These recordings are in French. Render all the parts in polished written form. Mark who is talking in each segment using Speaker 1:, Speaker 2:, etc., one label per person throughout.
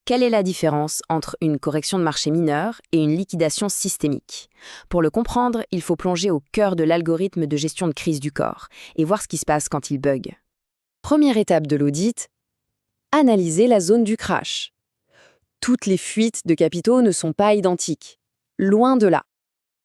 Speaker 1: Quelle est la différence entre une correction de marché mineure et une liquidation systémique? Pour le comprendre, il faut plonger au cœur de l'algorithme de gestion de crise du corps et voir ce qui se passe quand il bug. Première étape de l'audit, analyser la zone du crash. Toutes les fuites de capitaux ne sont pas identiques. Loin de là.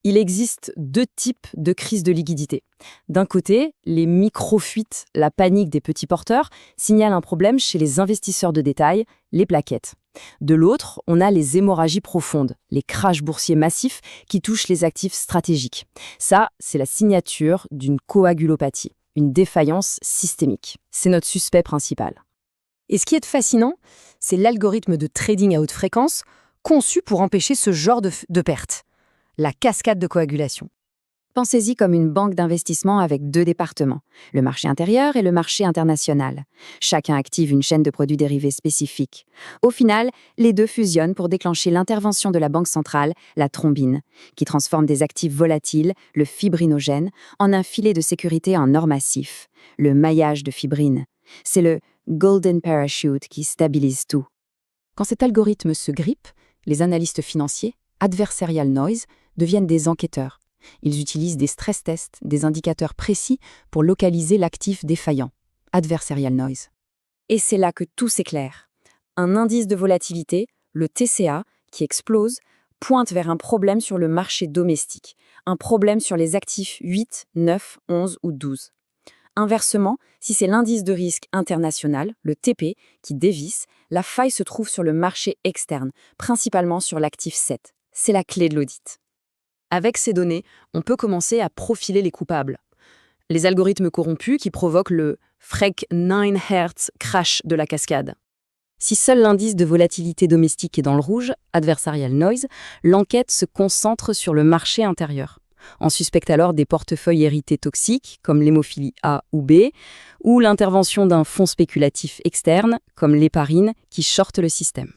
Speaker 1: Il existe deux types de crises de liquidité. D'un côté, les micro-fuites, la panique des petits porteurs, signalent un problème chez les investisseurs de détail, les plaquettes. De l'autre, on a les hémorragies profondes, les crashs boursiers massifs qui touchent les actifs stratégiques. Ça, c'est la signature d'une coagulopathie, une défaillance systémique. C'est notre suspect principal. Et ce qui est fascinant, c'est l'algorithme de trading à haute fréquence conçu pour empêcher ce genre de pertes. La cascade de coagulation. Pensez-y comme une banque d'investissement avec deux départements, le marché intérieur et le marché international. Chacun active une chaîne de produits dérivés spécifiques. Au final, les deux fusionnent pour déclencher l'intervention de la banque centrale, la thrombine, qui transforme des actifs volatiles, le fibrinogène, en un filet de sécurité en or massif, le maillage de fibrine. C'est le golden parachute qui stabilise tout. Quand cet algorithme se grippe, les analystes financiers, adversarial noise, deviennent des enquêteurs. Ils utilisent des stress tests, des indicateurs précis pour localiser l'actif défaillant. Adversarial noise. Et c'est là que tout s'éclaire. Un indice de volatilité, le TCA, qui explose, pointe vers un problème sur le marché domestique, un problème sur les actifs 8, 9, 11 ou 12. Inversement, si c'est l'indice de risque international, le TP, qui dévisse, la faille se trouve sur le marché externe, principalement sur l'actif 7. C'est la clé de l'audit. Avec ces données, on peut commencer à profiler les coupables. Les algorithmes corrompus qui provoquent le Freck 9 Hz crash de la cascade. Si seul l'indice de volatilité domestique est dans le rouge, adversarial noise, l'enquête se concentre sur le marché intérieur. On suspecte alors des portefeuilles hérités toxiques, comme l'hémophilie A ou B, ou l'intervention d'un fonds spéculatif externe, comme l'héparine, qui shorte le système.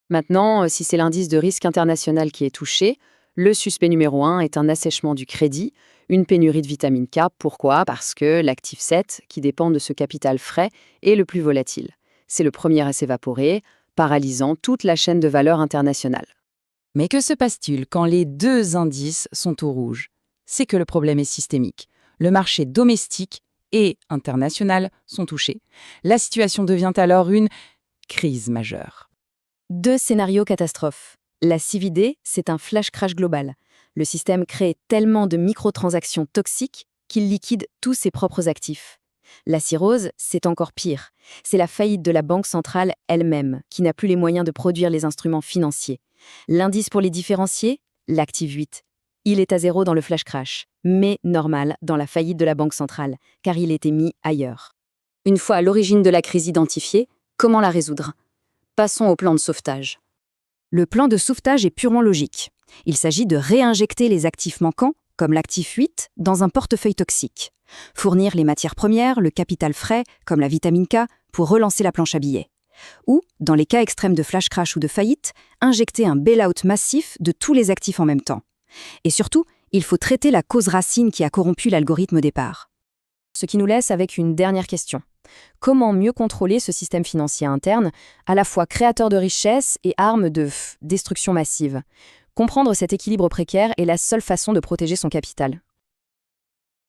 Speaker 1: Maintenant, si c'est l'indice de risque international qui est touché, le suspect numéro 1 est un assèchement du crédit, une pénurie de vitamine K. Pourquoi? Parce que l'actif 7, qui dépend de ce capital frais, est le plus volatile. C'est le premier à s'évaporer, paralysant toute la chaîne de valeur internationale. Mais que se passe-t-il quand les deux indices sont au rouge? C'est que le problème est systémique. Le marché domestique et international sont touchés. La situation devient alors une crise majeure. Deux scénarios catastrophes. La CVD, c'est un flash crash global. Le système crée tellement de microtransactions toxiques qu'il liquide tous ses propres actifs. La cirrhose, c'est encore pire. C'est la faillite de la banque centrale elle-même, qui n'a plus les moyens de produire les instruments financiers. L'indice pour les différencier, l'actif 8. Il est à zéro dans le flash crash, mais normal dans la faillite de la banque centrale, car il était mis ailleurs. Une fois à l'origine de la crise identifiée, comment la résoudre? Passons au plan de sauvetage. Le plan de sauvetage est purement logique. Il s'agit de réinjecter les actifs manquants, comme l'actif 8, dans un portefeuille toxique. Fournir les matières premières, le capital frais, comme la vitamine K, pour relancer la planche à billets. Ou, dans les cas extrêmes de flash crash ou de faillite, injecter un bail-out massif de tous les actifs en même temps. Et surtout, il faut traiter la cause racine qui a corrompu l'algorithme au départ. Ce qui nous laisse avec une dernière question. Comment mieux contrôler ce système financier interne, à la fois créateur de richesse et arme de destruction massive? Comprendre cet équilibre précaire est la seule façon de protéger son capital.